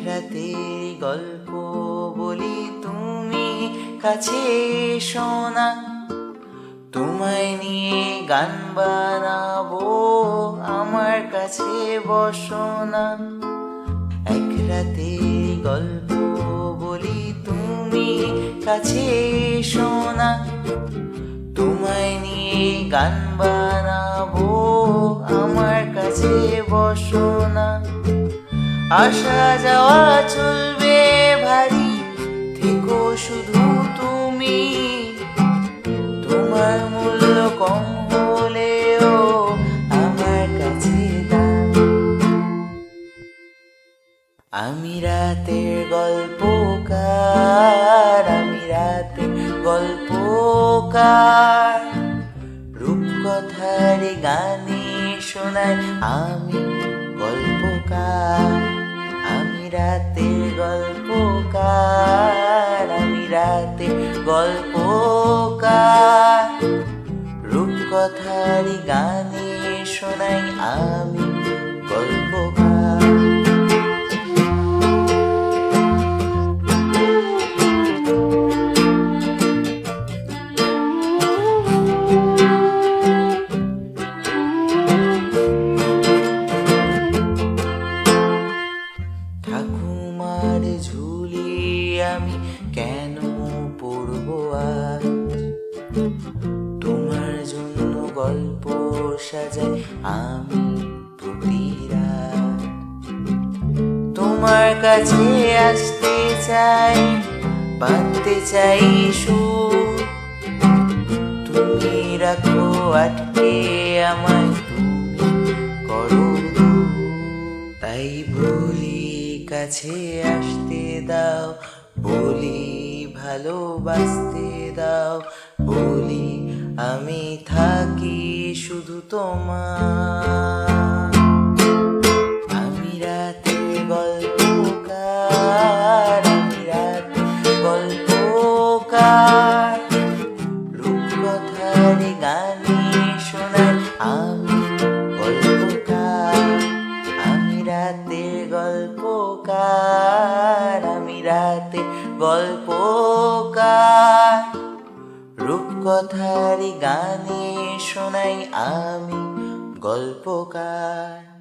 রাতের গল্প বলি, তুমি কাছে শোনা। তোমায় নিয়ে গান বানাবো, আমার কাছে বসো না। এক রাতের গল্প বলি, তুমি কাছে শোনা। তোমায় নিয়ে গান বানাবো, আমার কাছে বসো না। আসা যাওয়া চলবে ভারী, থেকো শুধু তুমি। তোমার মূল্য কম হলেও আমার কাছে দাম। আমি রাতের গল্পকার, আমি রাতের গল্পকার। রূপকথার গানে শোনাই আমি গল্পকার। আমি রাতের গল্পকার, আমি রাতের গল্পকার। রূপকথার গানে শোনাই আমি গল্পকার। ঠাকুমার ঝুলি আমি কেন পড়ব আজ? তোমার জন্য গল্প সাজাই আমি প্রতি রাত। তোমার কাছে আসতে চাই, বাঁধতে চাই সুর। তুমি রাখো আটকে আমায়, তুমি করো দূর। তাই বলি কাছে আসতে দাও, বলি ভালোবাসতে দাও। বলি আমি থাকি শুধু তোমার। আমি রাতের গল্পকার, আমি রাতের গল্পকার। রূপকথার গানে শোনাই আমি গল্পকার। আমি রাতের গল্পকার, আমি রাতের গল্পকার। রূপকথার গানে শোনাই আমি গল্পকার।